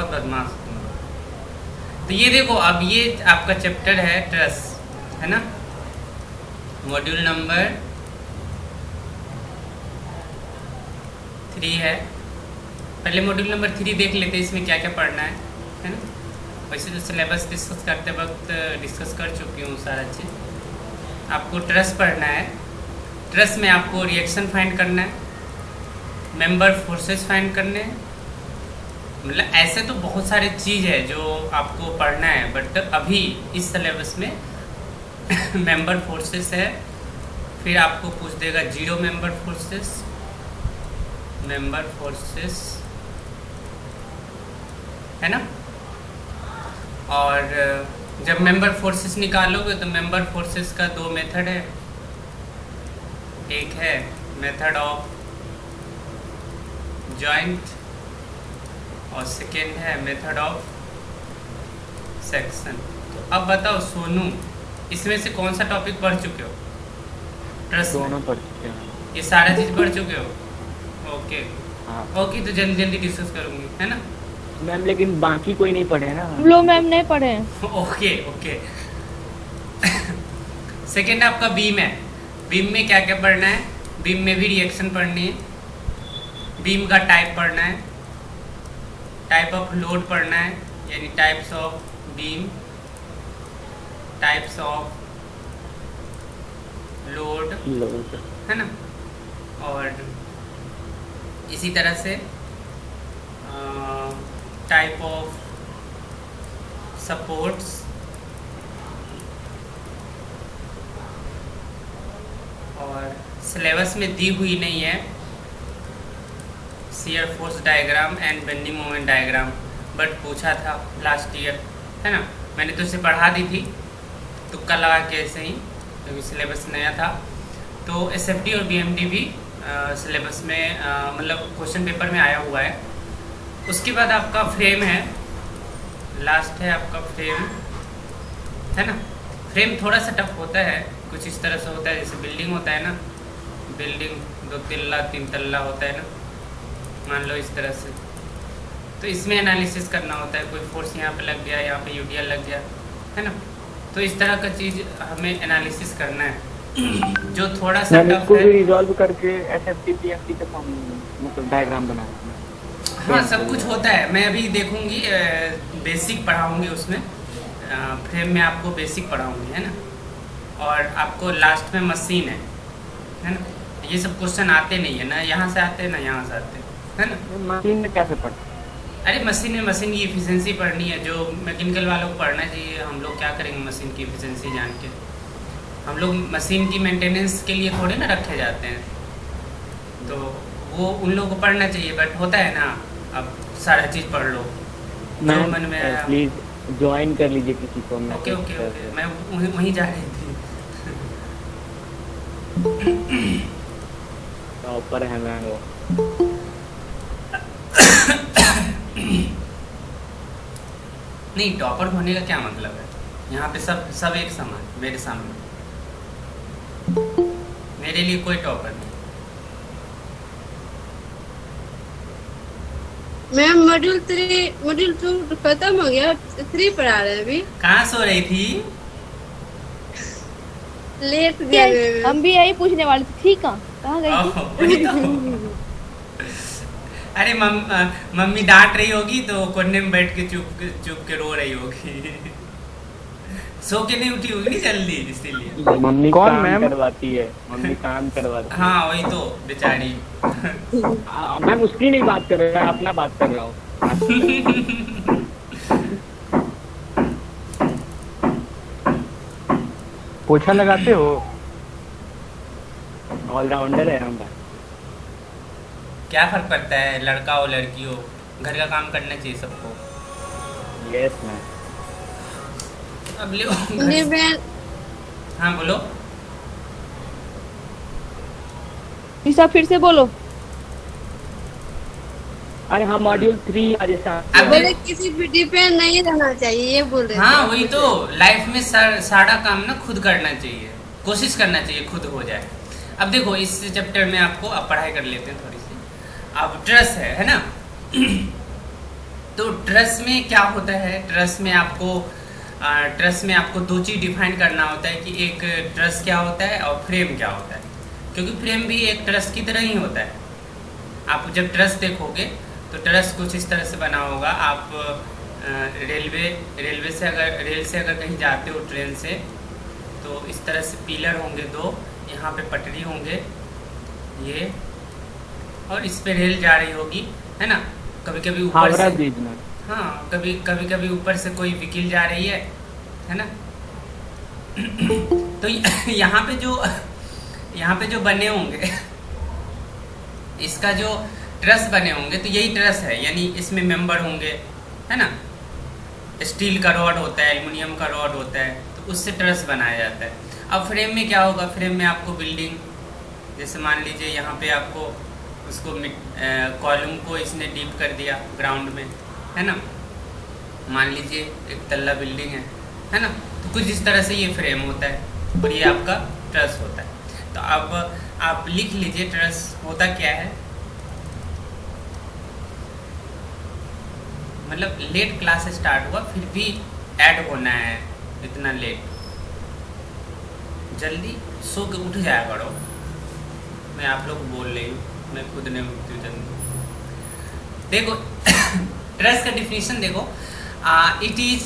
बहुत बदमाश हो तुम लोग। तो ये देखो, अब ये आपका चैप्टर है ट्रस्ट, है ना, मॉड्यूल नंबर 3 है। पहले मॉड्यूल नंबर 3 देख लेते हैं, इसमें क्या क्या पढ़ना है ना। वैसे तो सिलेबस डिस्कस करते वक्त डिस्कस कर चुकी हूँ सारा चीज़। आपको ट्रस्ट पढ़ना है। ट्रस्ट में आपको रिएक्शन फाइंड करना है, मेंबर फोर्सेस फाइंड करने हैं। मतलब ऐसे तो बहुत सारे चीज़ है जो आपको पढ़ना है, बट अभी इस सिलेबस में मेंबर फोर्सेस है। फिर आपको पूछ देगा जीरो मेंबर फोर्सेस, है ना। और जब मेंबर फोर्सेस निकालोगे तो मेंबर फोर्सेस का 2 मेथड है। एक है मेथड ऑफ जॉइंट और सेकेंड है मेथड ऑफ सेक्शन। तो अब बताओ सोनू, इसमें से कौन सा टॉपिक पढ़ चुके हो? ट्रस्ट दोनों पढ़ चुके हैं। ये सारा चीज़ पढ़ चुके हो? ओके हाँ ओके, तो जल्दी जल्दी डिस्कस करूँगी, है ना। मैम, लेकिन बाकी कोई नहीं पढ़े ना। हम लोग मैम नहीं पढ़े हैं। Okay okay. सेकेंड आपका बीम है। बीम में क्या क्या पढ़ना है? बीम में भी रिएक्शन पढ़नी है। बीम का टाइप पढ़ना है, टाइप ऑफ लोड पढ़ना है, यानी types of beam, types of load, है ना। और इसी तरह से टाइप ऑफ सपोर्ट्स, और सिलेबस में दी हुई नहीं है shear force diagram and bending moment diagram, but पूछा था लास्ट ईयर, है ना। मैंने तो उसे पढ़ा दी थी तुक्का लगा के ऐसे ही, क्योंकि सिलेबस नया था। तो एसएफटी और बीएमडी भी सिलेबस में मतलब क्वेश्चन पेपर में आया हुआ है। उसके बाद आपका फ्रेम है, लास्ट है आपका फ्रेम, है ना। फ्रेम थोड़ा सा टफ होता है, कुछ इस तरह से होता है जैसे बिल्डिंग होता है ना, बिल्डिंग 2 तल्ला 3 तल्ला होता है ना, मान लो इस तरह से। तो इसमें एनालिसिस करना होता है, कोई फोर्स यहाँ पे लग गया, यहाँ पे यूडीएल लग गया, है ना। तो इस तरह का चीज़ हमें एनालिसिस करना है, जो थोड़ा सा टफ इसको है। भी रिजॉल्व करके एसएफटी पीएफटी का फॉर्म मतलब डायग्राम बनाना। हाँ, सब कुछ होता है। मैं अभी देखूंगी, बेसिक पढ़ाऊंगी उसमें, फ्रेम में आपको बेसिक पढ़ाऊंगी, है ना। और आपको लास्ट में मशीन है ना। ये सब क्वेश्चन आते नहीं है ना, यहाँ से आते हैं ना यहाँ से आते हैं, है ना। मशीन में कैसे पढ़ते? अरे मशीन में मशीन की इफिशिएंसी पढ़नी है, जो मैकेनिकल वालों को पढ़ना चाहिए। हम लोग क्या करेंगे मशीन की इफिशिएंसी जान के? हम लोग मशीन की मेंटेनेंस के लिए थोड़े ना रखे जाते हैं, तो वो उन लोगों को पढ़ना चाहिए। बट होता है ना, अब सारा चीज़ पढ़ लो जो मन में आया। प्लीज ज्वाइन कर लीजिए किसी को। ओके ओके ओके, मैं वहीं जा रही थी। ऊपर है मैम वो। नहीं, टॉपर होने का क्या मतलब है? यहाँ पे सब एक समान मेरे सामने, मेरे लिए कोई टॉपर नहीं। मैम मॉड्यूल 2 खत्म हो गया, 3 पढ़ा रहे हैं अभी। कहाँ सो रही थी? लेट गए मैम। हम भी यही पूछने वाले थे, ठीक है कहाँ गई थी? ओह, वही तो। अरे मम्मी डांट रही होगी तो कोने में बैठ के चुप के रो रही होगी। सो के नहीं उठी होगी जल्दी, इसीलिए। मम्मी कौन काम मैम? करवाती है, मम्मी काम करवाती है। हाँ वही तो बेचारी। मैम उसकी नहीं बात कर रहा, अपना बात कर रहा हूँ। पोछा लगाते हो? ऑलराउंडर है हम भाई। क्या फर्क पड़ता है, लड़का हो लड़की हो, घर का काम करना चाहिए सबको। Yes ma'am. अब ले नहीं मैम, हाँ बोलो। ईसा फिर से बोलो। अरे हाँ, मॉड्यूल 3 आज अब बोले किसी भी डिपेंड नहीं रहना चाहिए, ये बोल रहे थे। हाँ वही तो, लाइफ में सारा काम ना खुद करना चाहिए, कोशिश करना चाहिए खुद हो जाए। अब देखो इस चैप्टर में आपको अब पढ़ाई कर लेते हैं थोड़ी सी। अब ट्रस्ट है ना। तो ट्रस में क्या होता है, ट्रस में आपको दो चीज़ डिफाइन करना होता है कि एक ट्रस क्या होता है और फ्रेम क्या होता है, क्योंकि फ्रेम भी एक ट्रस की तरह ही होता है। आप जब ट्रस देखोगे तो ट्रस कुछ इस तरह से बना होगा। आप रेल से अगर कहीं जाते हो ट्रेन से, तो इस तरह से पिलर होंगे दो, यहाँ पे पटरी होंगे ये, और इस पे रेल जा रही होगी, है ना। कभी कभी ऊपर हावड़ा से, ब्रिज में। हाँ, कभी ऊपर से कोई व्हीकल जा रही है ना। तो यहाँ पे जो बने होंगे, इसका जो ट्रस बने होंगे, तो यही ट्रस है, यानी इसमें मेंबर होंगे, है ना। स्टील का रॉड होता है, एल्युमिनियम का रॉड होता है, तो उससे ट्रस बनाया जाता है। अब फ्रेम में क्या होगा, फ्रेम में आपको बिल्डिंग, जैसे मान लीजिए यहाँ पे आपको उसको कॉलम को इसने डीप कर दिया ग्राउंड में, है ना। मान लीजिए एक तल्ला बिल्डिंग है ना, तो कुछ इस तरह से ये फ्रेम होता है और ये आपका ट्रस होता है। तो अब आप लिख लीजिए ट्रस होता क्या है। मतलब लेट क्लास स्टार्ट हुआ, फिर भी ऐड होना है, इतना लेट, जल्दी सो के उठ जाया करो। मैं आप लोग बोल रही हूँ, मैं खुद नहीं उठती हूँ जल्दी। देखो ट्रस का डिफिनीशन देखो, इट इज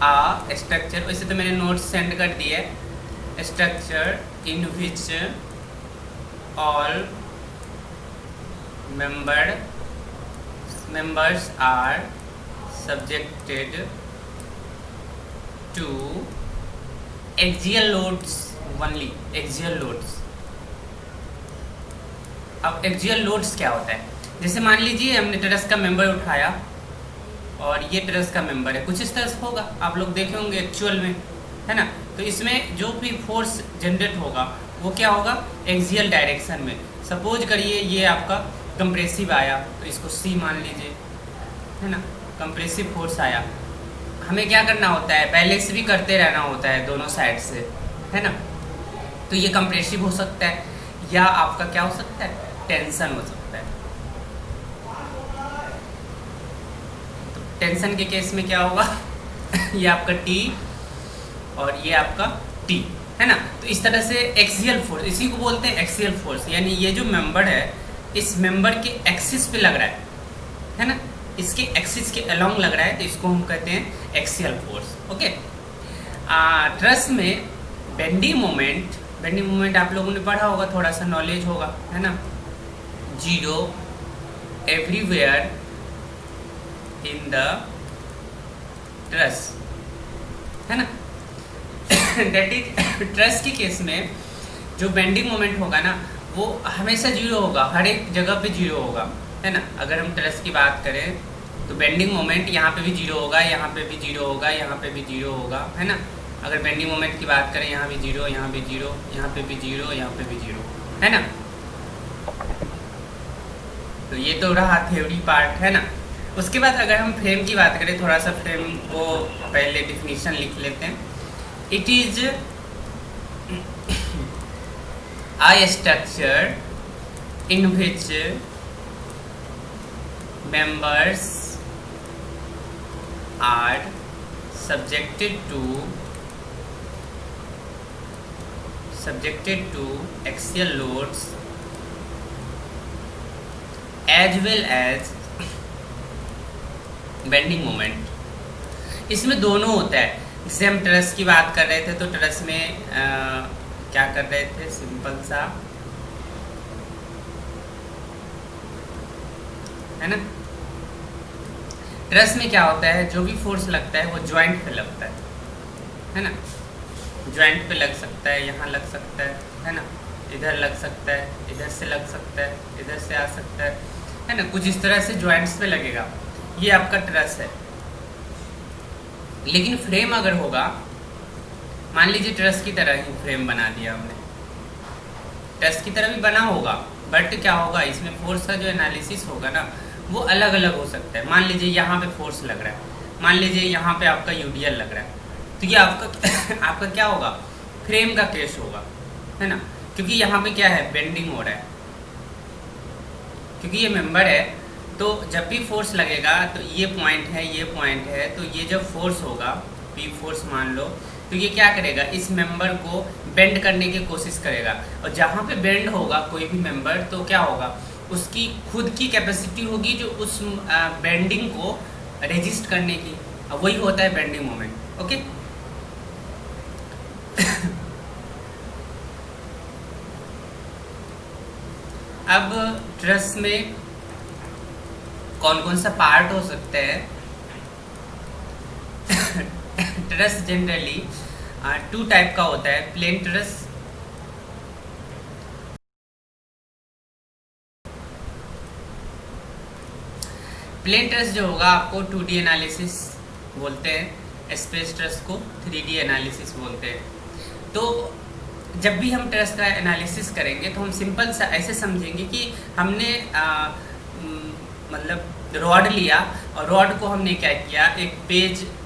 a structure, वैसे तो मैंने नोट्स सेंड कर दिए, structure in which all members are subjected to axial loads only, axial loads। अब एक्सियल लोड्स क्या होता है, जैसे मान लीजिए हमने ट्रस का मेंबर उठाया और ये ट्रस का मेंबर है, कुछ इस तरह से होगा, आप लोग देखे होंगे एक्चुअल में, है ना। तो इसमें जो भी फोर्स जनरेट होगा वो क्या होगा, एक्सियल डायरेक्शन में। सपोज करिए ये आपका कंप्रेसिव आया, तो इसको सी मान लीजिए, है ना। कंप्रेसिव फोर्स आया, हमें क्या करना होता है, बैलेंस भी करते रहना होता है दोनों साइड से, है ना। तो ये कंप्रेसिव हो सकता है, या आपका क्या हो सकता है, टेंशन हो सकता है। तो टेंशन के केस में क्या होगा ये आपका टी और ये आपका टी, है ना। तो इस तरह से एक्सियल फोर्स, इसी को बोलते हैं एक्सियल फोर्स, यानी ये जो मेंबर है इस मेंबर के एक्सिस पे लग रहा है ना, इसके एक्सिस के अलोंग लग रहा है, तो इसको हम कहते हैं एक्सियल फोर्स। ओके। ट्रस में बेंडिंग मोमेंट आप लोगों ने पढ़ा होगा, थोड़ा सा नॉलेज होगा, है ना। 0 एवरीवेयर इन द ट्रस, है ना। दैट इज ट्रस के केस में जो बेंडिंग मोमेंट होगा ना, वो हमेशा 0 होगा, हर एक जगह पे 0 होगा, है ना। अगर हम ट्रस की बात करें तो बेंडिंग मोमेंट यहाँ पे भी 0 होगा, यहाँ पे भी 0 होगा, यहाँ पे भी 0 होगा, है ना। अगर बेंडिंग मोमेंट की बात करें, यहाँ भी 0, यहाँ भी 0, यहाँ पे भी 0, यहाँ पे भी 0, है ना। तो ये तो रहा थ्योरी पार्ट, है ना। उसके बाद अगर हम फ्रेम की बात करें, थोड़ा सा फ्रेम को पहले डिफिनीशन लिख लेते हैं। It is a structure in which members are subjected to axial loads as well as bending moment। इसमें दोनों होता है। जैसे हम ट्रस की बात कर रहे थे, तो ट्रस में क्या कर रहे थे, सिंपल सा, है ना। ट्रस में क्या होता है, जो भी फोर्स लगता है वो जॉइंट पे लगता है ना। जॉइंट पे लग सकता है, यहाँ लग सकता है ना, इधर लग सकता है, इधर से लग सकता है, इधर से आ सकता है ना। कुछ इस तरह से जॉइंट्स पे लगेगा, ये आपका ट्रस है। लेकिन फ्रेम अगर होगा, मान लीजिए ट्रस की तरह ही फ्रेम बना दिया हमने, ट्रस की तरह भी बना होगा, बट क्या होगा, इसमें फोर्स का जो एनालिसिस होगा ना वो अलग अलग हो सकता है। मान लीजिए यहाँ पे फोर्स लग रहा है, मान लीजिए यहाँ पे आपका यूडीएल लग रहा है, तो ये आपका आपका क्या होगा, फ्रेम का केस होगा, है ना। क्योंकि यहाँ पे क्या है, बेंडिंग हो रहा है, क्योंकि ये मेंबर है तो जब भी फोर्स लगेगा तो ये पॉइंट है, ये पॉइंट है, तो ये जब फोर्स होगा पी फोर्स मान लो, तो ये क्या करेगा, इस मेंबर को बेंड करने की कोशिश करेगा। और जहाँ पे बेंड होगा कोई भी मेंबर, तो क्या होगा, उसकी खुद की कैपेसिटी होगी जो उस बेंडिंग को रेजिस्ट करने की, वही होता है बेंडिंग मोमेंट। ओके अब ट्रस में कौन कौन सा पार्ट हो सकते हैं? ट्रस जनरली 2 टाइप का होता है, प्लेन ट्रस प्लेन ट्रस जो होगा आपको 2D एनालिसिस बोलते हैं, स्पेस ट्रस को 3D एनालिसिस बोलते हैं। तो जब भी हम ट्रस का एनालिसिस करेंगे तो हम सिंपल सा ऐसे समझेंगे कि हमने मतलब रॉड लिया और रॉड को हमने क्या किया, एक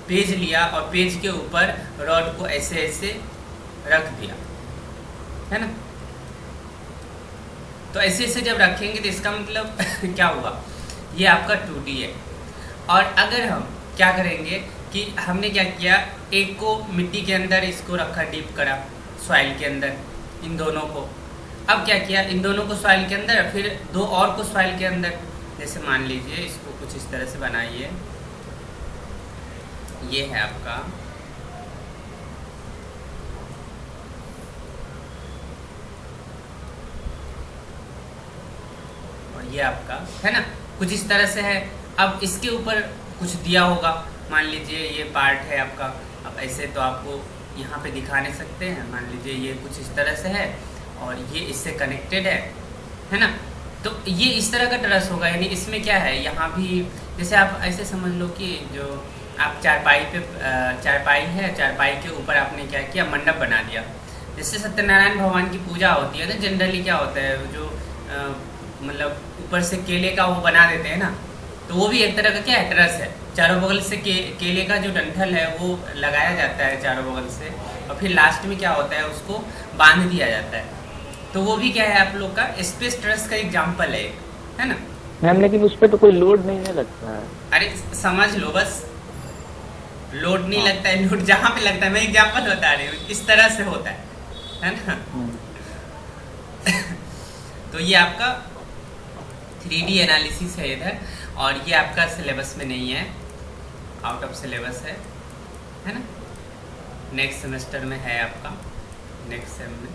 पेज लिया और पेज के ऊपर रॉड को ऐसे ऐसे रख दिया, है ना। तो ऐसे ऐसे जब रखेंगे तो इसका मतलब क्या हुआ, ये आपका 2D है। और अगर हम क्या करेंगे कि हमने क्या किया, एक को मिट्टी के अंदर इसको रखा, डीप करा सॉइल के अंदर इन दोनों को। अब क्या किया, इन दोनों को सॉइल के अंदर, फिर 2 और को सॉइल के अंदर। जैसे मान लीजिए इसको कुछ इस तरह से बनाइए, ये है आपका और ये आपका है ना, कुछ इस तरह से है। अब इसके ऊपर कुछ दिया होगा, मान लीजिए ये पार्ट है आपका। अब ऐसे तो आपको यहाँ पे दिखा नहीं सकते हैं, मान लीजिए ये कुछ इस तरह से है और ये इससे कनेक्टेड है ना। तो ये इस तरह का ट्रस होगा, यानी इसमें क्या है, यहाँ भी जैसे आप ऐसे समझ लो कि जो आप चारपाई है, चारपाई के ऊपर आपने क्या किया, मंडप बना दिया। जैसे सत्यनारायण भगवान की पूजा होती है ना, जनरली क्या होता है, जो मतलब ऊपर से केले का वो बना देते हैं ना, तो वो भी एक तरह का क्या है, ट्रस है। चारों बगल से केले का जो डंठल है वो लगाया जाता है चारों बगल से, और फिर लास्ट में क्या होता है, उसको बांध दिया जाता है। तो वो भी क्या है आप लोग का स्पेस ट्रस का एग्जाम्पल है ना मैम। लेकिन उस पर तो कोई लोड नहीं है लगता है। अरे समझ लो बस, लोड नहीं लगता है, लोड जहाँ पे लगता है, मैं एग्जाम्पल बता रही हूँ, इस तरह से होता है ना। तो ये आपका 3D एनालिसिस है इधर, और ये आपका सिलेबस में नहीं है, आउट ऑफ सिलेबस है ना। नेक्स्ट सेमेस्टर में है आपका, नेक्स्ट सेम में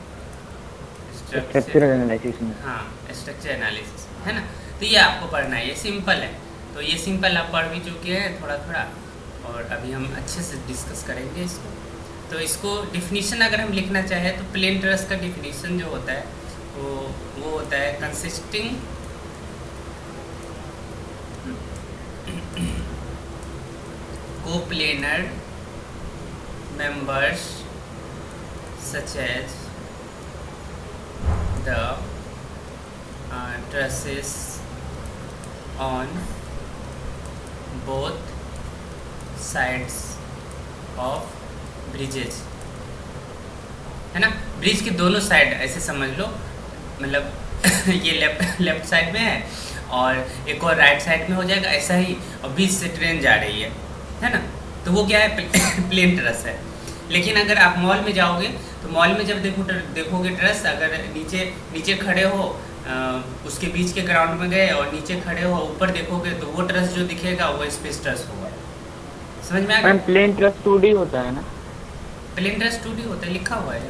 स्ट्रक्चर एनालिसिस में। हाँ, स्ट्रक्चर एनालिसिस है ना। तो ये आपको पढ़ना है, ये सिंपल है। तो ये सिंपल आप पढ़ भी चुके हैं थोड़ा थोड़ा, और अभी हम अच्छे से डिस्कस करेंगे इसको। तो इसको डिफिनीशन अगर हम लिखना चाहें तो प्लेन ट्रस का डिफिनीशन जो होता है वो होता है consisting coplanar members such as the trusses on both sides of bridges, है ना। ब्रिज के दोनों साइड ऐसे समझ लो, मतलब ये लेफ्ट साइड में है और एक और राइट साइड में हो जाएगा ऐसा ही, और बीच से ट्रेन जा रही है ना। तो वो क्या है, प्लेन ट्रस है। लेकिन अगर आप मॉल में जाओगे तो मॉल में जब देखोगे ट्रस, अगर नीचे खड़े हो, उसके बीच के ग्राउंड में गए और नीचे खड़े हो, ऊपर देखोगे तो वो ट्रस जो दिखेगा वो स्पेस ट्रस होगा। समझ में आ गया? प्लेन ट्रस 2D होता है ना। प्लेन ट्रस 2D होता है, लिखा हुआ है।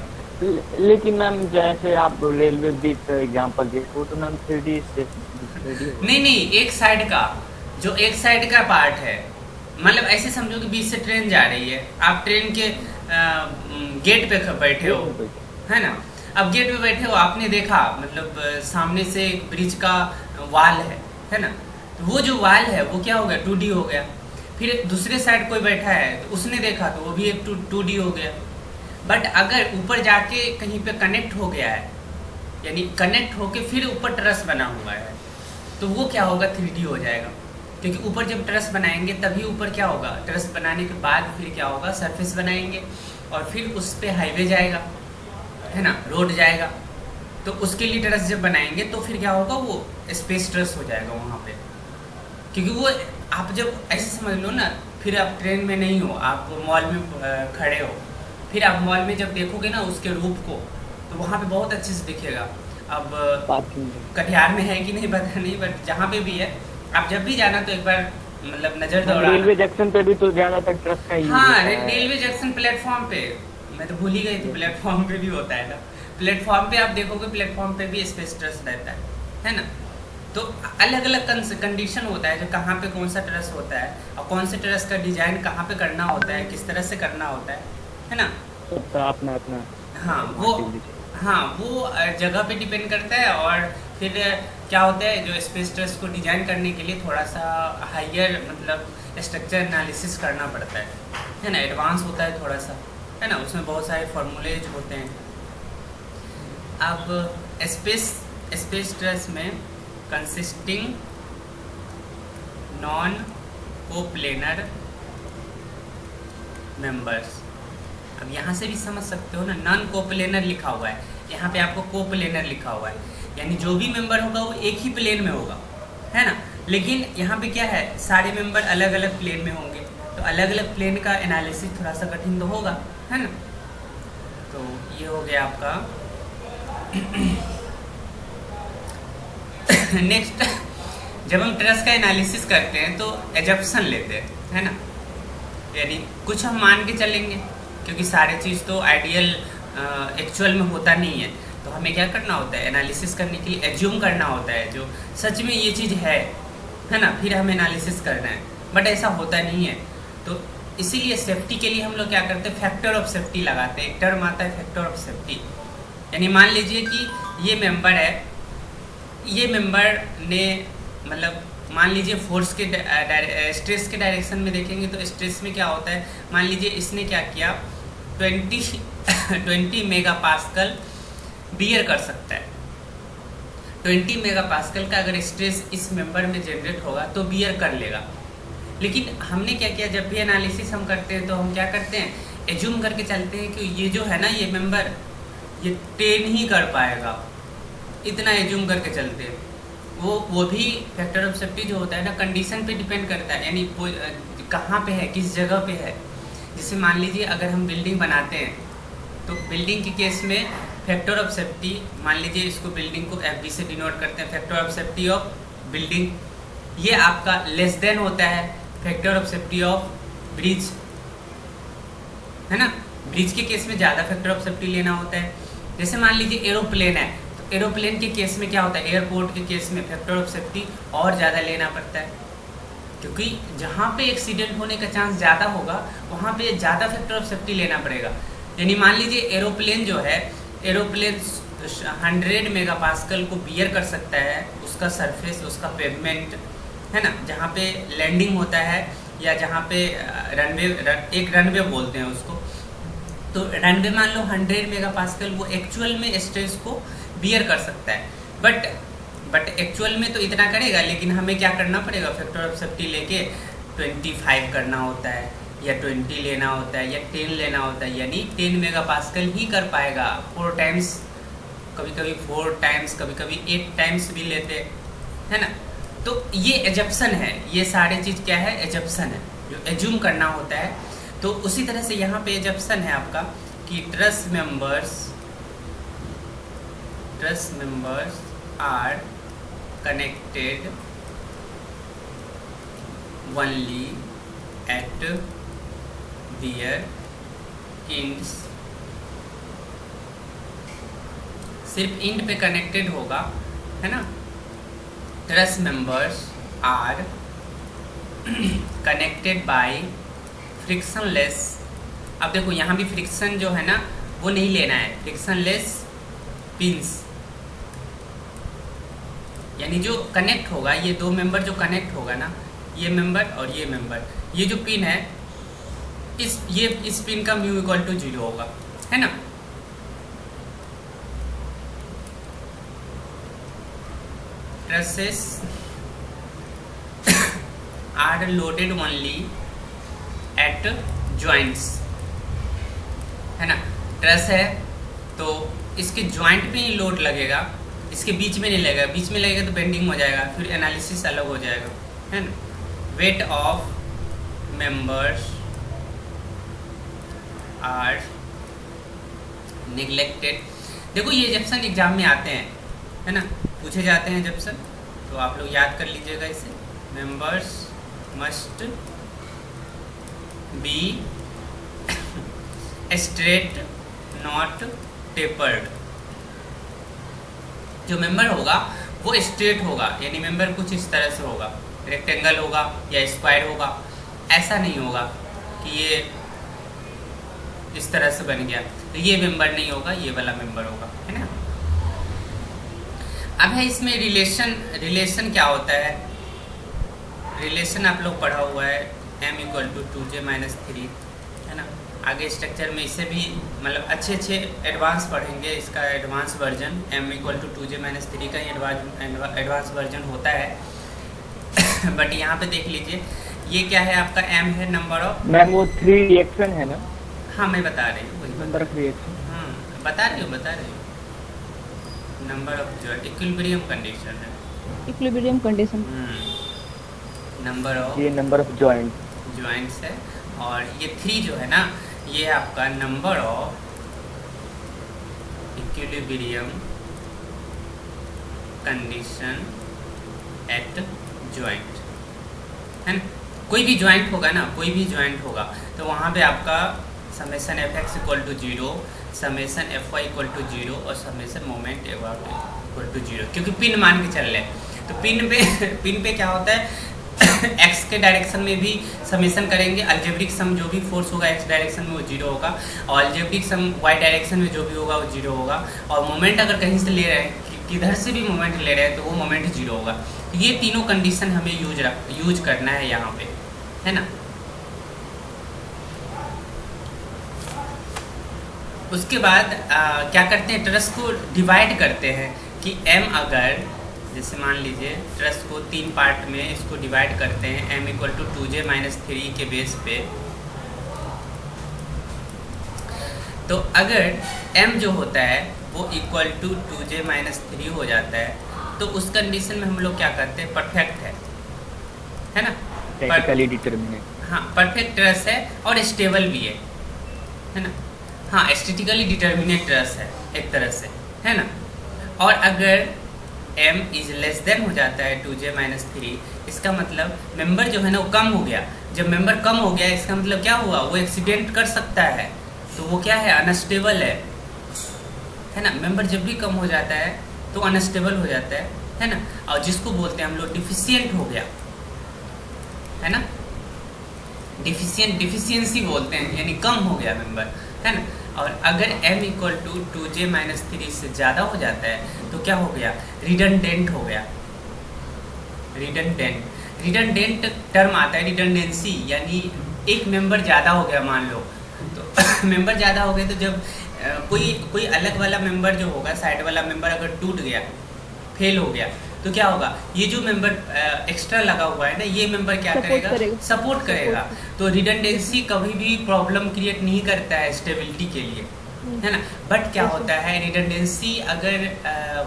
लेकिन मैम जैसे आप रेलवे ब्रिज एग्जांपल दे, वो तो मैम 3D नहीं, एक साइड का, जो एक साइड का पार्ट है, मतलब ऐसे समझो कि बीच से ट्रेन जा रही है, आप ट्रेन के गेट पे बैठे हो, है ना। अब गेट पे बैठे हो, आपने देखा मतलब सामने से एक ब्रिज का वाल है ना। तो वो जो वाल है वो क्या हो गया, 2D हो गया। फिर दूसरे साइड कोई बैठा है तो उसने देखा तो वो भी एक 2D हो गया। बट अगर ऊपर जाके कहीं पे कनेक्ट हो गया है, यानी कनेक्ट होके फिर ऊपर ट्रस बना हुआ है, तो वो क्या होगा, 3D हो जाएगा। क्योंकि ऊपर जब ट्रस बनाएंगे तभी ऊपर क्या होगा, ट्रस बनाने के बाद फिर क्या होगा, सरफेस बनाएंगे और फिर उस पर हाईवे जाएगा, है ना, रोड जाएगा। तो उसके लिए ट्रस जब बनाएंगे तो फिर क्या होगा, वो स्पेस ट्रस हो जाएगा वहाँ पे। क्योंकि वो आप जब ऐसे समझ लो ना, फिर आप ट्रेन में नहीं हो, आप मॉल में खड़े हो, फिर आप मॉल में जब देखोगे ना उसके रूप को, तो वहाँ पे बहुत अच्छे से दिखेगा। अब पार्किंग कटिहार में है कि नहीं पता नहीं, बट जहाँ पे भी है आप जब भी जाना तो एक बार मतलब नज़र दौड़ाना। रेलवे जंक्शन पे भी तो ज्यादातर ट्रक का ही हाँ, होता है। रेलवे जंक्शन प्लेटफॉर्म पे, मैं तो भूल ही गई थी, प्लेटफॉर्म पे भी होता है ना। प्लेटफॉर्म पे आप देखोगे, प्लेटफॉर्म पे भी स्पेस ट्रस रहता है ना। तो अलग अलग कंडीशन होता है जो कहाँ पे कौन सा ट्रस होता है, और कौन से ट्रस का डिजाइन कहाँ पे करना होता है, किस तरह से करना होता है ना। सबका अपना अपना हाँ वो जगह पे डिपेंड करता है। और फिर क्या होता है, जो स्पेस ट्रस को डिजाइन करने के लिए थोड़ा सा हायर मतलब स्ट्रक्चर एनालिसिस करना पड़ता है ना, एडवांस होता है थोड़ा सा, है ना। उसमें बहुत सारे फॉर्मूलेज होते हैं। अब स्पेस ट्रस में कंसिस्टिंग नॉन कोप्लेनर मेंबर्स, अब यहाँ से भी समझ सकते हो ना, नॉन कोप्लेनर लिखा हुआ है, यहाँ पे आपको कोप्लेनर लिखा हुआ है, यानी जो भी मेंबर होगा वो एक ही प्लेन में होगा, है ना। लेकिन यहाँ पे क्या है, सारे मेंबर अलग अलग प्लेन में होंगे, तो अलग अलग प्लेन का एनालिसिस थोड़ा सा कठिन तो होगा, है ना। तो ये हो गया आपका। नेक्स्ट, जब हम ट्रस का एनालिसिस करते हैं तो एजप्शन लेते हैं, है ना, यानी कुछ हम मान के चलेंगे, क्योंकि सारे चीज़ तो आइडियल एक्चुअल में होता नहीं है। तो हमें क्या करना होता है, एनालिसिस करने के लिए एज्यूम करना होता है जो सच में ये चीज़ है ना, फिर हमें एनालिसिस करना है। बट ऐसा होता नहीं है, तो इसीलिए सेफ्टी के लिए हम लोग क्या करते हैं, फैक्टर ऑफ सेफ्टी लगाते हैं। एक टर्म आता है फैक्टर ऑफ सेफ्टी, यानी मान लीजिए कि ये मेंबर है, ये मेंबर ने मतलब मान लीजिए फोर्स के स्ट्रेस के डायरेक्शन में देखेंगे तो स्ट्रेस में क्या होता है, मान लीजिए इसने क्या किया, 20 मेगापास्कल बियर कर सकता है। 20 मेगापास्कल का अगर स्ट्रेस इस मेंबर में जनरेट होगा तो बियर कर लेगा। लेकिन हमने क्या किया, जब भी एनालिसिस हम करते हैं तो हम क्या करते हैं, एज्यूम करके चलते हैं कि ये जो है ना, ये मेंबर ये 10 ही कर पाएगा, इतना एज्यूम करके चलते हैं। वो भी फैक्टर ऑफ सेफ्टी जो होता है ना, कंडीशन पे डिपेंड करता है, यानी कहाँ पे है, किस जगह पे है। जैसे मान लीजिए अगर हम बिल्डिंग बनाते हैं तो बिल्डिंग के केस में फैक्टर ऑफ सेफ्टी, मान लीजिए इसको बिल्डिंग को FB से डिनोट करते हैं, factor of safety of building, ये आपका लेस देन होता है factor of safety of bridge, है ना। ब्रिज के केस में ज़्यादा फैक्टर ऑफ सेफ्टी लेना होता है। जैसे मान लीजिए एरोप्लेन है, तो एरोप्लेन के केस में क्या होता है, एयरपोर्ट के केस में फैक्टर ऑफ सेफ्टी और ज़्यादा लेना पड़ता है, क्योंकि जहाँ पे एक्सीडेंट होने का चांस ज़्यादा होगा वहाँ पे ज़्यादा फैक्टर ऑफ सेफ्टी लेना पड़ेगा। यानी मान लीजिए एरोप्लेन जो है, एरोप्लेन 100 मेगापास्कल को बियर कर सकता है, उसका सरफेस, उसका पेवमेंट, है ना, जहाँ पे लैंडिंग होता है या जहाँ पे रनवे, एक रनवे बोलते हैं उसको, तो रनवे मान लो 100 मेगापास्कल वो एक्चुअल में स्ट्रेस को बियर कर सकता है। बट एक्चुअल में तो इतना करेगा, लेकिन हमें क्या करना पड़ेगा, फैक्टर ऑफ सेफ्टी लेके 25 करना होता है, या 20 लेना होता है, या 10 लेना होता है, यानी 10 मेगापास्कल ही कर पाएगा। 4 टाइम्स, कभी कभी 4 टाइम्स, कभी कभी 8 टाइम्स भी लेते, है ना। तो ये एजप्शन है, ये सारे चीज़ क्या है, एजप्शन है, जो एज्यूम करना होता है। तो उसी तरह से यहाँ पे एजप्शन है आपका कि truss members are connected only at their ends, सिर्फ इंड पे कनेक्टेड होगा, है ना। Truss members are connected by frictionless. अब देखो यहाँ भी फ्रिक्शन जो है ना वो नहीं लेना है, फ्रिक्शनलेस पिंस, यानी जो कनेक्ट होगा, ये दो मेंबर जो कनेक्ट होगा ना, ये मेंबर और ये मेंबर, ये जो पिन है, इस पिन का म्यू इक्वल टू 0 होगा, है ना। Trusses are loaded only at joints, है ना। ट्रस है तो इसके जॉइंट पे ही लोड लगेगा, इसके बीच में नहीं लगेगा, बीच में लगेगा तो बेंडिंग हो जाएगा, फिर एनालिसिस अलग हो जाएगा, है ना, weight of members are neglected. देखो ये जब एग्जाम में आते हैं, है ना, पूछे जाते हैं जब तो आप लोग याद कर लीजिएगा इसे। Members must be straight not tapered. जो मेंबर होगा वो स्ट्रेट होगा, यानी मेंबर कुछ इस तरह से होगा, रेक्टेंगल होगा या स्क्वायर होगा। ऐसा नहीं होगा कि ये इस तरह से बन गया तो ये मेंबर नहीं होगा, ये वाला मेंबर होगा, है ना। अब है इसमें रिलेशन क्या होता है। रिलेशन आप लोग पढ़ा हुआ है, m = 2j - 3, है ना। आगे स्ट्रक्चर में इसे भी मतलब अच्छे एडवांस पढ़ेंगे, इसका एडवांस वर्जन m = 2j - 3 का ही एडवांस वर्जन होता है। बट यहाँ पे देख लीजिए ये क्या है, आपका m है नंबर ऑफ। मैम वो 3 रिएक्शन है ना, हाँ मैं बता रही हूँ, वही नंबर ऑफ रिएक्शन। हाँ बता रही हूँ। नंबर ऑफ जो इक्विलिब्रियम कंडीशन है, इक्विलिब्रियम कंडीशन। नंबर ऑफ, ये नंबर ऑफ जॉइंट्स है। और ये 3 जो है ना, ये आपका number of equilibrium condition at joint, है ना। कोई भी जॉइंट होगा ना, कोई भी जॉइंट होगा तो वहाँ पे आपका समेसन fx = 0, समेसन fy = 0 और समेसन मोमेंट = 0, क्योंकि पिन मान के चल रहे हैं। तो पिन पे क्या होता है, x के डायरेक्शन में भी समेसन करेंगे, अलजेब्रिक सम जो भी फोर्स होगा x डायरेक्शन में वो 0 होगा, और अलजेब्रिक सम y डायरेक्शन में जो भी होगा वो 0 होगा। और मोमेंट अगर कहीं से ले रहे हैं, किधर से भी मोमेंट ले रहे हैं तो वो मोमेंट 0 होगा। तो ये तीनों कंडीशन हमें यूज करना है यहाँ पे, है ना। उसके बाद क्या करते हैं, ट्रस को डिवाइड करते हैं कि m अगर जैसे मान लीजिए ट्रस को 3 पार्ट में इसको डिवाइड करते हैं, m = 2j - 3 के बेस पे। तो अगर m जो होता है वो = 2j - 3 हो जाता है तो उस कंडीशन में हम लोग क्या करते हैं, परफेक्ट है ना, स्टैटिकली डिटरमिनेट। हाँ परफेक्ट ट्रस है और स्टेबल भी है ना। हाँ स्टैटिकली डिटरमिनेट ट्रस है एक तरह से, है ना। और अगर m < हो जाता है 2j - 3, इसका मतलब मेंबर जो है ना वो कम हो गया। जब मेंबर कम हो गया इसका मतलब क्या हुआ, वो एक्सीडेंट कर सकता है, तो वो क्या है, अनस्टेबल है ना। मेंबर जब भी कम हो जाता है तो अनस्टेबल हो जाता है ना। और जिसको बोलते हैं हम लोग डिफिशियंट हो गया, है ना। डिफिशियंसी बोलते हैं, यानी कम हो गया मेंबर, है ना। और अगर m = 2j - 3 से ज़्यादा हो जाता है तो क्या हो गया, रिडंडेंट हो गया। रिडंडेंट टर्म आता है, रिडंडेंसी यानी एक मेंबर ज़्यादा हो गया मान लो, तो मेंबर ज़्यादा हो गए तो जब कोई अलग वाला मेंबर जो होगा, साइड वाला मेंबर अगर टूट गया, फेल हो गया, तो क्या होगा, ये जो मेंबर एक्स्ट्रा लगा हुआ है ना, ये मेंबर क्या करेगा, सपोर्ट करेगा। तो रिडंडेंसी कभी भी प्रॉब्लम क्रिएट नहीं करता है स्टेबिलिटी के लिए, है ना। बट क्या होता है, रिडंडेंसी अगर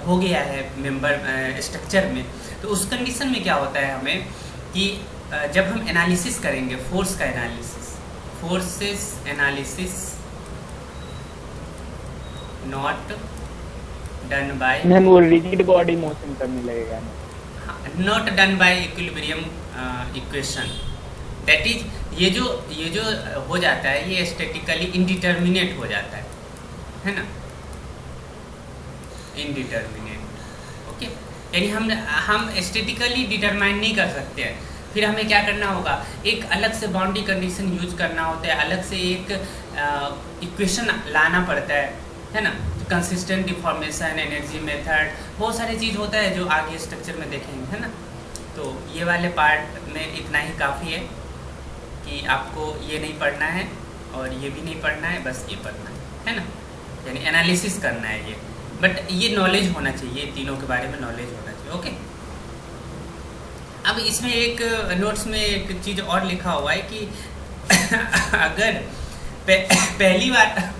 हो गया है मेंबर स्ट्रक्चर में, तो उस कंडीशन में क्या होता है हमें कि जब हम एनालिसिस करेंगे, फोर्स का analysis, forces analysis not done by, ma'am वो रिजिड बॉडी मोशन करने लगेगा ना, not done by equilibrium equation. That is ये जो हो जाता है ये स्टैटिकली इनडिटर्मिनेट हो जाता है ना, इनडिटर्मिनेट। ओके, यानी हम स्टैटिकली डिटरमाइन नहीं कर सकते हैं। फिर हमें क्या करना होगा, एक अलग से बाउंड्री कंडीशन यूज करना होता है, अलग से एक इक्वेशन लाना पड़ता है ना। कंसिस्टेंट डिफॉर्मेशन, एनर्जी मेथड, बहुत सारी चीज़ होता है जो आगे स्ट्रक्चर में देखेंगे, है ना। तो ये वाले पार्ट में इतना ही काफ़ी है कि आपको ये नहीं पढ़ना है और ये भी नहीं पढ़ना है, बस ये पढ़ना है ना, यानी एनालिसिस करना है ये। बट ये नॉलेज होना चाहिए, तीनों के बारे में नॉलेज होना चाहिए। ओके, अब इसमें एक नोट्स में एक चीज़ और लिखा हुआ है कि अगर पहली बार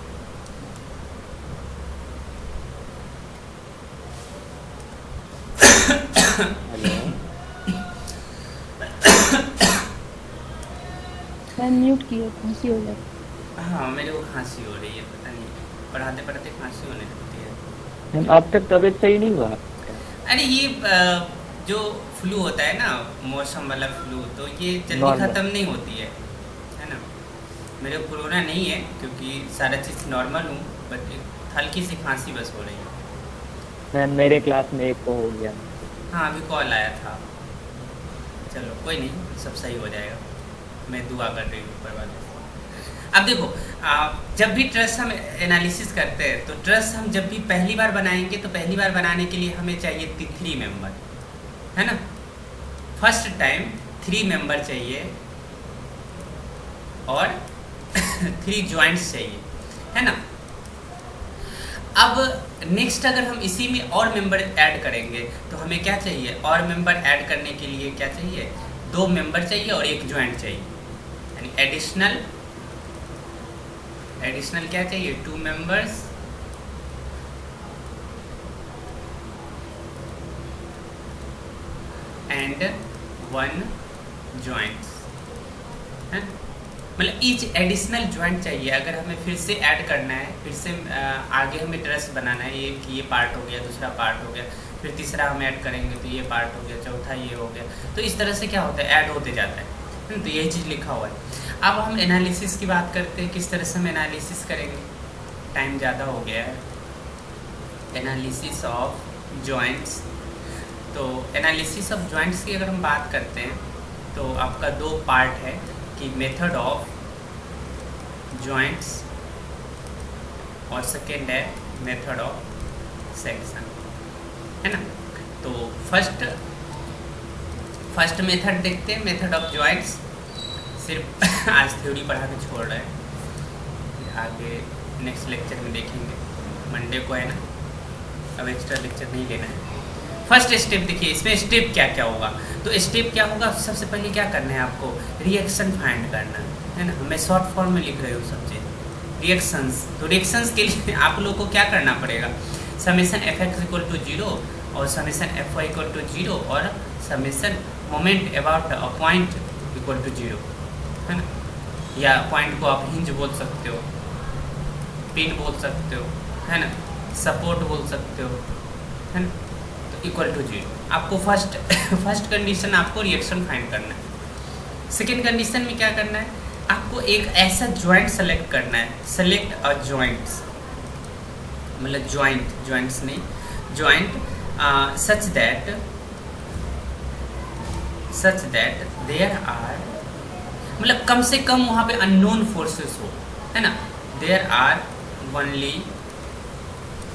मैम म्यूट किए, खांसी हो जाती हाँ मेरे को खांसी हो रही है, पता नहीं पढ़ाते पढ़ाते खांसी होने लगती है। मैम अब तक तबीयत सही नहीं हुआ? अरे ये जो फ्लू होता है ना, मौसम वाला फ्लू, तो ये जल्दी Normal. ख़त्म नहीं होती है ना। मेरे को कोरोना नहीं है क्योंकि सारा चीज़ नॉर्मल हूँ, बट हल्की सी खांसी बस हो रही है। मैम मेरे क्लास में एक को हो गया। हाँ अभी कॉल आया था। चलो कोई नहीं, सब सही हो जाएगा, मैं दुआ कर रही हूँ ऊपर वाले से। अब देखो जब भी ट्रस्ट हम एनालिसिस करते हैं तो ट्रस्ट हम जब भी पहली बार बनाएंगे तो पहली बार बनाने के लिए हमें चाहिए 3 मेंबर, है ना। फर्स्ट टाइम 3 मेंबर चाहिए और 3 जॉइंट्स चाहिए, है ना। अब नेक्स्ट अगर हम इसी में और मेंबर ऐड करेंगे तो हमें क्या चाहिए, और मेंबर ऐड करने के लिए क्या चाहिए, 2 मेंबर चाहिए और 1 जॉइंट चाहिए, यानी एडिशनल क्या चाहिए, 2 मेंबर्स एंड 1 जॉइंट्स, है। मतलब ईच एडिशनल जॉइंट चाहिए। अगर हमें फिर से ऐड करना है, फिर से आगे हमें ट्रस्ट बनाना है, ये पार्ट हो गया, दूसरा पार्ट हो गया, फिर तीसरा हम ऐड करेंगे तो ये पार्ट हो गया, चौथा ये हो गया, तो इस तरह से क्या होता है, ऐड होते जाता है। तो यही चीज़ लिखा हुआ है। अब हम एनालिसिस की बात करते हैं, किस तरह से हम एनालिसिस करेंगे, टाइम ज़्यादा हो गया है। एनालिसिस ऑफ जॉइंट्स, तो एनालिसिस ऑफ जॉइंट्स की अगर हम बात करते हैं तो आपका 2 पार्ट है कि मेथड ऑफ जॉइंट्स और सेकेंड है मेथड ऑफ सेक्शन, है ना। तो फर्स्ट मेथड देखते हैं, मेथड ऑफ जॉइंट्स। सिर्फ आज थ्योरी पढ़ा के छोड़ रहे हैं, आगे नेक्स्ट लेक्चर में देखेंगे, मंडे को है ना, अब एक्स्ट्रा लेक्चर नहीं लेना है। फर्स्ट स्टेप देखिए, इसमें स्टेप क्या क्या होगा। तो स्टेप क्या होगा, सबसे पहले क्या करना है आपको, रिएक्शन फाइंड करना है ना। मैं शॉर्ट फॉर्म में लिख रही हूँ सब चीज़, रिएक्शंस। तो रिएक्शंस के लिए आप लोगों को क्या करना पड़ेगा, समेशन fx इक्वल टू 0 और समेशन fy इक्वल टू 0 और summation moment about a point equal to 0, है ना। या पॉइंट को आप हिंज बोल सकते हो, पिन बोल सकते हो, है ना, सपोर्ट बोल सकते हो, है ना। इक्वल टू 0 आपको फर्स्ट कंडीशन आपको रिएक्शन फाइंड करना है। सेकेंड कंडीशन में क्या करना है, आपको एक ऐसा जॉइंट सेलेक्ट करना है, सेलेक्ट अ जॉइंट्स, मतलब जॉइंट्स नहीं, joint such that there are, मतलब कम से कम वहाँ पे अननोन फोर्सेस हो, है ना। There are only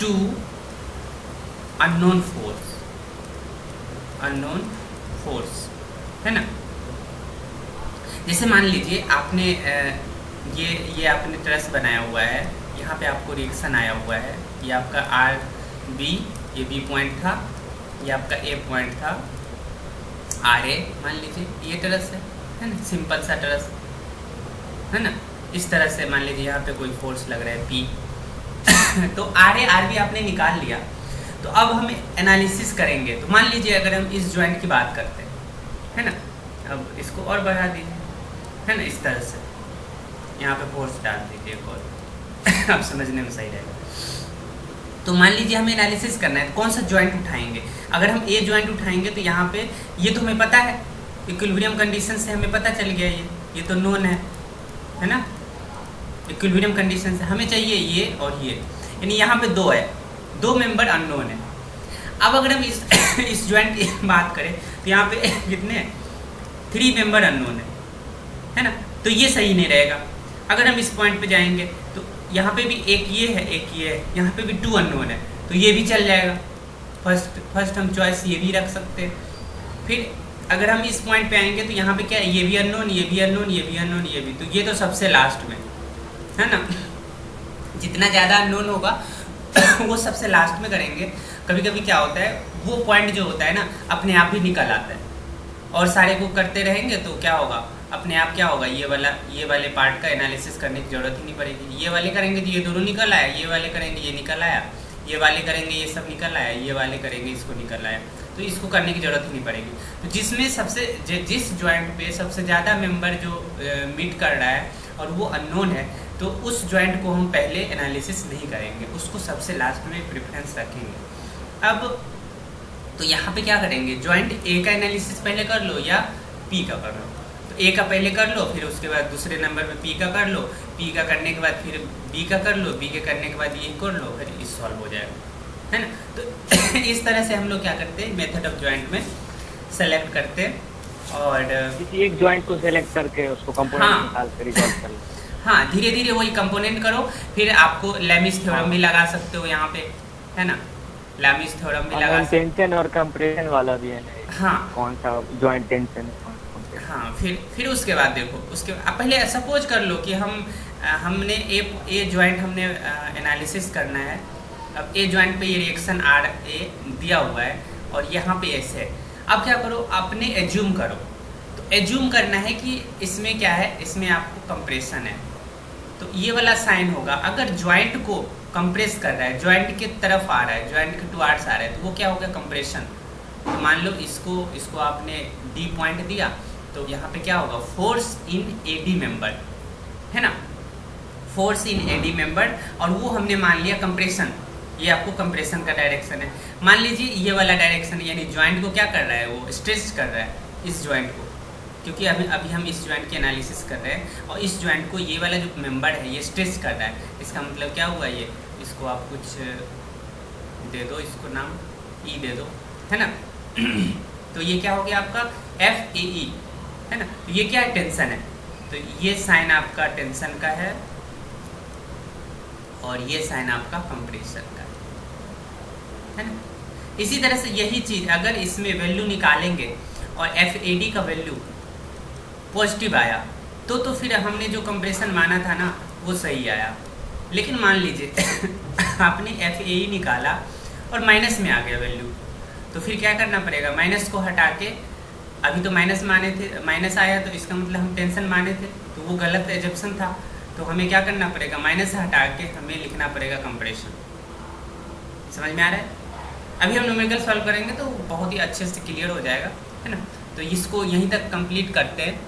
2 unknown force, है ना। जैसे मान लीजिए आपने ये आपने ट्रस बनाया हुआ है, यहाँ पे आपको रिएक्शन आया हुआ है, ये आपका RB, ये B पॉइंट था, ये आपका A पॉइंट था, RA मान लीजिए ये ट्रस है ना, सिंपल सा ट्रस, है ना। इस तरह से मान लीजिए यहाँ पे कोई फोर्स लग रहा है P तो RA RB आपने निकाल लिया। तो अब हम एनालिसिस करेंगे, तो मान लीजिए अगर हम इस जॉइंट की बात करते हैं, है ना, अब इसको और बढ़ा दीजिए, है ना, इस तरह से यहाँ पे फोर्स डाल दीजिए और अब समझने में सही रहेगा। तो मान लीजिए हमें एनालिसिस करना है, कौन सा जॉइंट उठाएंगे। अगर हम ए जॉइंट उठाएंगे तो यहाँ पे ये तो हमें पता है, इक्विलिब्रियम कंडीशन से हमें पता चल गया, ये तो नोन है ना। इक्विलिब्रियम कंडीशन से हमें चाहिए ये और ये, यानी यहाँ पे 2 है, 2 मेंबर अननोन है। अब अगर हम इस जॉइंट की बात करें तो यहाँ पे कितने 3 मेंबर अननोन है ना। तो ये सही नहीं रहेगा। अगर हम इस पॉइंट पे जाएंगे तो यहाँ पे भी एक ये है, एक ये है, यहाँ पे भी 2 अननोन है, तो ये भी चल जाएगा। फर्स्ट हम चॉइस ये भी रख सकते हैं। फिर अगर हम इस पॉइंट पे आएंगे तो यहाँ पे क्या है, ये भी अननोन, ये भी अननोन, ये भी अननोन, ये भी, तो ये तो सबसे लास्ट में है ना। जितना ज़्यादा अननोन होगा वो सबसे लास्ट में करेंगे। कभी कभी क्या होता है, वो पॉइंट जो होता है ना अपने आप ही निकल आता है, और सारे को करते रहेंगे तो क्या होगा, अपने आप क्या होगा, ये वाले पार्ट का एनालिसिस करने की ज़रूरत ही नहीं पड़ेगी। ये वाले करेंगे तो ये दोनों निकल आया, ये वाले करेंगे ये निकल आया, ये वाले करेंगे ये सब निकल आया, ये वाले करेंगे इसको निकल आया। तो इसको करने की ज़रूरत ही नहीं पड़ेगी। तो जिसमें जिस जॉइंट पे सबसे ज़्यादा मेंबर जो मीट कर रहा है और वो अननोन है, तो उस जॉइंट को हम पहले एनालिसिस नहीं करेंगे, उसको सबसे लास्ट में प्रेफरेंस रखेंगे। अब तो यहाँ पे क्या करेंगे, जॉइंट ए का एनालिसिस पहले कर लो या पी का कर लो। तो ए का पहले कर लो, फिर उसके बाद दूसरे नंबर पे पी का कर लो, पी का करने के बाद फिर बी का कर लो, बी के करने के बाद ये कर लो, फिर ये सॉल्व हो जाएगा, है ना। तो इस तरह से हम लोग क्या करते हैं, मेथड ऑफ जॉइंट में सेलेक्ट करते हैं और किसी एक जॉइंट को सेलेक्ट करके उसको कंपोनेंट हाँ। निकाल कर रिजॉल्व कर लो। हाँ, धीरे धीरे वही कंपोनेंट करो, फिर आपको लैमिस थ्योरम भी लगा सकते हो यहाँ पे, है ना। लैमिस थ्योरम भी लगा सकते टेंशन और कंप्रेशन वाला भी है ना। हाँ कौन सा जॉइंट टेंशन। हाँ, फिर उसके बाद देखो, उसके अब पहले सपोज कर लो कि हमने ए जॉइंट हमने एनालिसिस करना है। अब ए जॉइंट पे ये रिएक्शन आर ए दिया हुआ है और यहाँ पे ऐसे है। अब क्या करो, आपने एज्यूम करो। तो एज्यूम करना है कि इसमें क्या है, इसमें आपको कंप्रेशन है, तो ये वाला साइन होगा। अगर जॉइंट को कंप्रेस कर रहा है, जॉइंट के तरफ आ रहा है, जॉइंट के टुवार्ड्स आ रहा है, तो वो क्या होगा, कंप्रेशन। तो मान लो इसको आपने डी पॉइंट दिया, तो यहाँ पे क्या होगा, फोर्स इन एडी मेंबर, है ना, फोर्स इन एडी मेंबर। और वो हमने मान लिया कंप्रेशन, ये आपको कंप्रेशन का डायरेक्शन है। मान लीजिए ये वाला डायरेक्शन, यानी जॉइंट को क्या कर रहा है, वो स्ट्रेच कर रहा है इस जॉइंट को, क्योंकि अभी हम इस जॉइंट की एनालिसिस कर रहे हैं और इस जॉइंट को ये वाला जो मेंबर है ये स्ट्रेच कर रहा है। इसका मतलब क्या हुआ, ये इसको आप कुछ दे दो, इसको नाम ई दे दो, है ना। तो ये क्या हो गया आपका FAE, है ना। तो ये क्या है, टेंशन है। तो ये साइन आपका टेंशन का है और ये साइन आपका कंप्रेशन का है ना। इसी तरह से यही चीज़ अगर इसमें वैल्यू निकालेंगे और FAD का वैल्यू पॉजिटिव आया तो फिर हमने जो कंप्रेशन माना था ना वो सही आया। लेकिन मान लीजिए आपने FAE निकाला और माइनस में आ गया वैल्यू, तो फिर क्या करना पड़ेगा, माइनस को हटा के, अभी तो माइनस माने थे, माइनस आया तो इसका मतलब हम टेंशन माने थे, तो वो गलत एजम्पशन था। तो हमें क्या करना पड़ेगा, माइनस हटा के हमें लिखना पड़ेगा कंप्रेशन। समझ में आ रहा है। अभी हम न्यूमेरिकल सॉल्व करेंगे तो बहुत ही अच्छे से क्लियर हो जाएगा, है ना। तो इसको यहीं तक कंप्लीट करते हैं।